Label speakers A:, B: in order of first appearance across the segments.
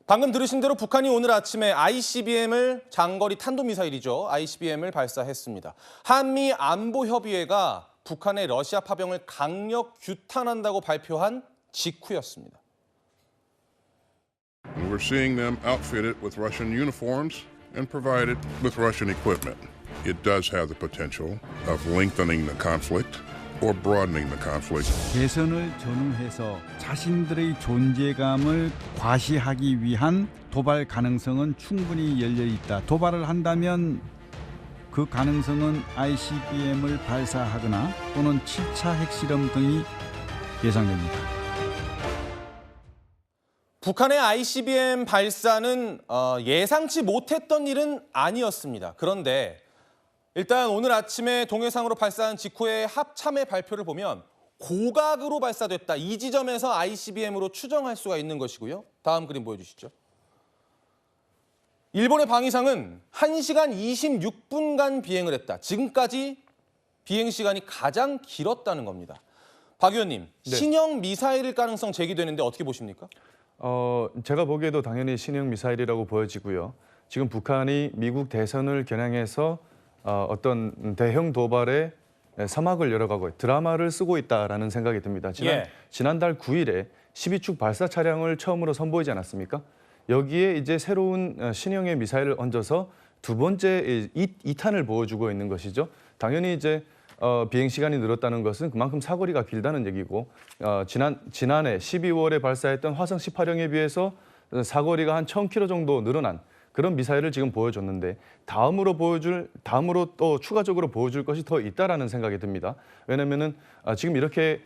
A: 방금 들으신 대로 북한이 오늘 아침에 ICBM을 장거리 탄도미사일이죠. ICBM을 발사했습니다. 한미 안보협의회가 북한의 러시아 파병을 강력 규탄한다고 발표한 직후였습니다.
B: We're seeing them outfitted with Russian uniforms and provided with Russian equipment. It does have the potential of lengthening the conflict or broadening the conflict.
C: 개선을 전후해서 자신들의 존재감을 과시하기 위한 도발 가능성은 충분히 열려 있다. 도발을 한다면 그 가능성은 ICBM을 발사하거나 또는 7차 핵실험 등이 예상됩니다.
A: 북한의 ICBM 발사는 예상치 못했던 일은 아니었습니다. 그런데 일단 오늘 아침에 동해상으로 발사한 직후의 합참의 발표를 보면 고각으로 발사됐다. 이 지점에서 ICBM으로 추정할 수가 있는 것이고요. 다음 그림 보여주시죠. 일본의 방위상은 1시간 26분간 비행을 했다. 지금까지 비행 시간이 가장 길었다는 겁니다. 박 의원님,
D: 네.
A: 신형 미사일일 가능성 제기되는데 어떻게 보십니까?
D: 제가 보기에도 당연히 신형 미사일이라고 보여지고요. 지금 북한이 미국 대선을 겨냥해서 어떤 대형 도발에 서막을 열어가고 드라마를 쓰고 있다라는 생각이 듭니다. 지난달 9일에 12축 발사 차량을 처음으로 선보이지 않았습니까? 여기에 이제 새로운 신형의 미사일을 얹어서 두 번째 2탄을 보여주고 있는 것이죠. 당연히 이제 비행 시간이 늘었다는 것은 그만큼 사거리가 길다는 얘기고 지난해 12월에 발사했던 화성 18형에 비해서 사거리가 한 1000km 정도 늘어난 그런 미사일을 지금 보여줬는데 다음으로 또 추가적으로 보여줄 것이 더 있다라는 생각이 듭니다. 왜냐면은 지금 이렇게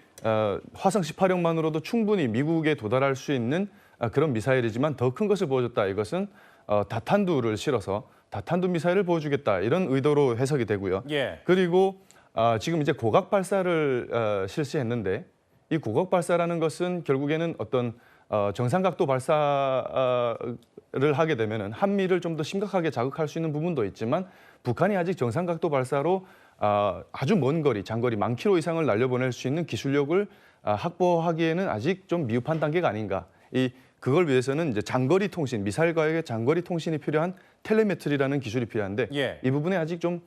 D: 화성 18형만으로도 충분히 미국에 도달할 수 있는 그런 미사일이지만 더 큰 것을 보여줬다. 이것은 다탄두를 실어서 다탄두 미사일을 보여주겠다. 이런 의도로 해석이 되고요. 그리고 지금 이제 고각 발사를 실시했는데 이 고각 발사라는 것은 결국에는 어떤 정상각도 발사를 하게 되면은 한미를 좀 더 심각하게 자극할 수 있는 부분도 있지만 북한이 아직 정상각도 발사로 아주 먼 거리, 장거리 10,000km 이상을 날려보낼 수 있는 기술력을 확보하기에는 아직 좀 미흡한 단계가 아닌가. 그걸 위해서는 이제 장거리 통신, 미사일과의 장거리 통신이 필요한 텔레메트리라는 기술이 필요한데 이 부분에 아직 좀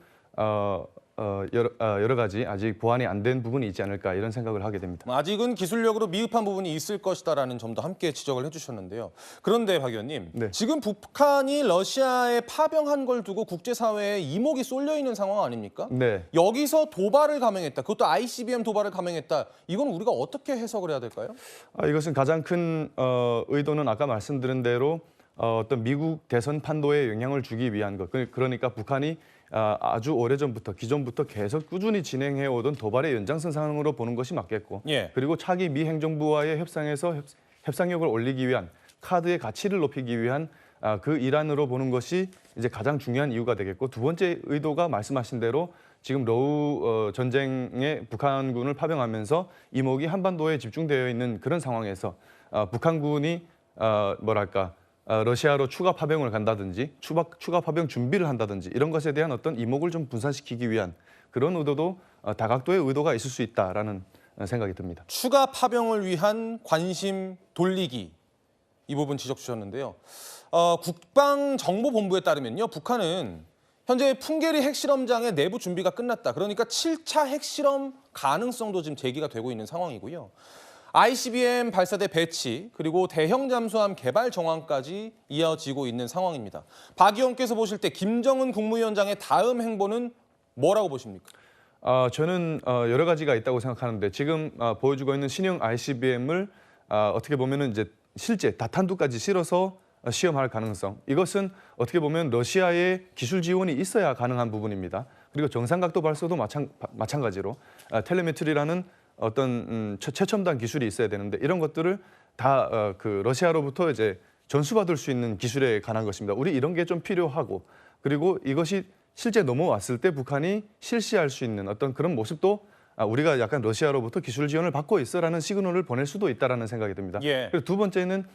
D: 여러 가지 아직 보완이 안 된 부분이 있지 않을까 이런 생각을 하게 됩니다.
A: 아직은 기술력으로 미흡한 부분이 있을 것이다라는 점도 함께 지적을 해주셨는데요. 그런데 박 의원님, 지금 북한이 러시아에 파병한 걸 두고 국제사회에 이목이 쏠려 있는 상황 아닙니까? 여기서 도발을 감행했다. 그것도 ICBM 도발을 감행했다. 이건 우리가 어떻게 해석을 해야 될까요? 이것은
D: 가장 큰 의도는 아까 말씀드린 대로 어떤 미국 대선 판도에 영향을 주기 위한 것. 그러니까 북한이 아주 오래전부터 기존부터 계속 꾸준히 진행해 오던 도발의 연장선상으로 보는 것이 맞겠고 그리고 차기 미 행정부와의 협상에서 협상력을 올리기 위한 카드의 가치를 높이기 위한 그 일환으로 보는 것이 이제 가장 중요한 이유가 되겠고 두 번째 의도가 말씀하신 대로 지금 러우 전쟁에 북한군을 파병하면서 이목이 한반도에 집중되어 있는 그런 상황에서 북한군이 러시아로 추가 파병을 간다든지 추가 파병 준비를 한다든지 이런 것에 대한 어떤 이목을 좀 분산시키기 위한 그런 의도도 다각도의 의도가 있을 수 있다라는 생각이 듭니다.
A: 추가 파병을 위한 관심 돌리기 이 부분 지적 주셨는데요. 국방정보본부에 따르면요. 북한은 현재 풍계리 핵실험장의 내부 준비가 끝났다. 그러니까 7차 핵실험 가능성도 지금 제기가 되고 있는 상황이고요. ICBM 발사대 배치 그리고 대형 잠수함 개발 정황까지 이어지고 있는 상황입니다. 박 의원께서 보실 때 김정은 국무위원장의 다음 행보는 뭐라고 보십니까?
D: 저는 여러 가지가 있다고 생각하는데 지금 보여주고 있는 신형 ICBM을 어떻게 보면은 이제 실제 다탄두까지 실어서 시험할 가능성. 이것은 어떻게 보면 러시아의 기술 지원이 있어야 가능한 부분입니다. 그리고 정상각도 발사도 마찬가지로 텔레메트리라는 어떤 최첨단 기술이 있어야 되는데 이런 것들을 다 그 러시아로부터 이제 전수받을 수 있는 기술에 관한 것입니다. 우리 이런 게 좀 필요하고 그리고 이것이 실제 넘어왔을 때 북한이 실시할 수 있는 어떤 그런 모습도 우리가 약간 러시아로부터 기술 지원을 받고 있어라는 시그널을 보낼 수도 있다라는 생각이 듭니다. 그리고 두 번째는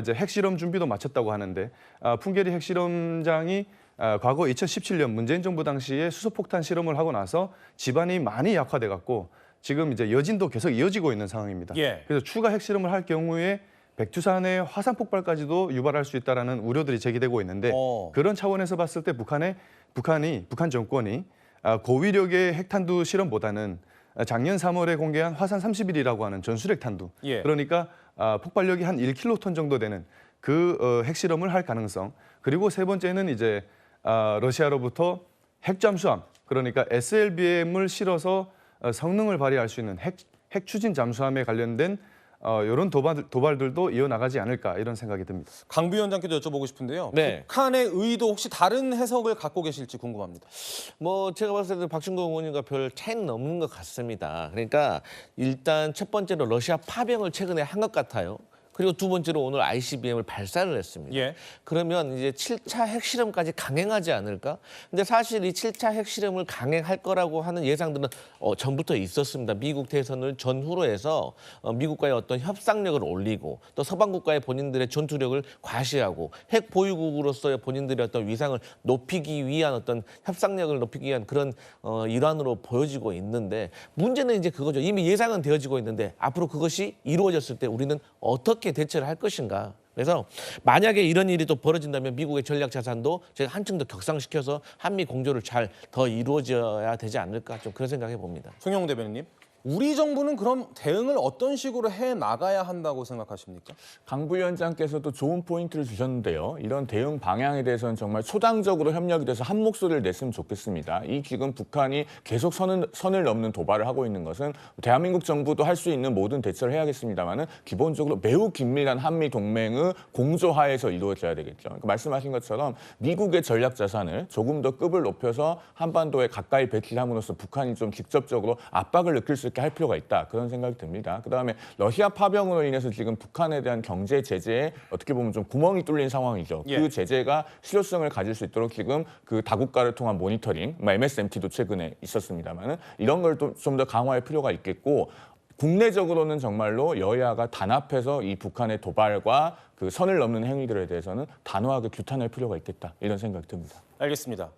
D: 이제 핵실험 준비도 마쳤다고 하는데 풍계리 핵실험장이 과거 2017년 문재인 정부 당시에 수소폭탄 실험을 하고 나서 지반이 많이 약화돼 갖고 지금 이제 여진도 계속 이어지고 있는 상황입니다. 그래서 추가 핵실험을 할 경우에 백두산의 화산 폭발까지도 유발할 수 있다라는 우려들이 제기되고 있는데 그런 차원에서 봤을 때 북한 정권이 고위력의 핵탄두 실험보다는 작년 3월에 공개한 화산 30일이라고 하는 전술핵 탄두
A: 예.
D: 그러니까 폭발력이 한 1킬로톤 정도 되는 그 핵실험을 할 가능성 그리고 세 번째는 이제 러시아로부터 핵 잠수함 그러니까 SLBM을 실어서 성능을 발휘할 수 있는 핵 추진 잠수함에 관련된 이런 도발들도 이어나가지 않을까 이런 생각이 듭니다.
A: 강 부위원장께도 여쭤보고 싶은데요.
E: 네.
A: 북한의 의도 혹시 다른 해석을 갖고 계실지 궁금합니다.
E: 뭐 제가 봤을 때 박준거 의원님과 별 차이는 없는 것 같습니다. 그러니까 일단 첫 번째로 러시아 파병을 최근에 한 것 같아요. 그리고 두 번째로 오늘 ICBM을 발사를 했습니다.
A: 예.
E: 그러면 이제 7차 핵실험까지 강행하지 않을까? 근데 사실 이 7차 핵실험을 강행할 거라고 하는 예상들은 전부터 있었습니다. 미국 대선을 전후로 해서 미국과의 어떤 협상력을 올리고 또 서방 국가의 본인들의 전투력을 과시하고 핵 보유국으로서의 본인들의 어떤 위상을 높이기 위한 어떤 협상력을 높이기 위한 그런 일환으로 보여지고 있는데 문제는 이제 그거죠. 이미 예상은 되어지고 있는데 앞으로 그것이 이루어졌을 때 우리는 어떻게 대처를 할 것인가. 그래서 만약에 이런 일이 또 벌어진다면 미국의 전략 자산도 제가 한층 더 격상시켜서 한미 공조를 잘 더 이루어져야 되지 않을까 좀 그런 생각해 봅니다.
A: 송영훈 대변인님. 우리 정부는 그럼 대응을 어떤 식으로 해 나가야 한다고 생각하십니까?
F: 강 부위원장께서도 좋은 포인트를 주셨는데요. 이런 대응 방향에 대해서는 정말 초당적으로 협력이 돼서 한 목소리를 냈으면 좋겠습니다. 이 지금 북한이 계속 선을 넘는 도발을 하고 있는 것은 대한민국 정부도 할 수 있는 모든 대처를 해야겠습니다만은 기본적으로 매우 긴밀한 한미 동맹의 공조하에서 이루어져야 되겠죠. 그러니까 말씀하신 것처럼 미국의 전략 자산을 조금 더 급을 높여서 한반도에 가까이 배치함으로써 북한이 좀 직접적으로 압박을 느낄 수 있게 할 필요가 있다. 그런 생각이 듭니다. 그다음에 러시아 파병으로 인해서 지금 북한에 대한 경제 제재에 어떻게 보면 좀 구멍이 뚫린 상황이죠.
A: 예.
F: 그 제재가 실효성을 가질 수 있도록 지금 그 다국가를 통한 모니터링, MSMT도 최근에 있었습니다만은 이런 걸 좀 더 강화할 필요가 있겠고 국내적으로는 정말로 여야가 단합해서 이 북한의 도발과 그 선을 넘는 행위들에 대해서는 단호하게 규탄할 필요가 있겠다. 이런 생각이 듭니다.
A: 알겠습니다.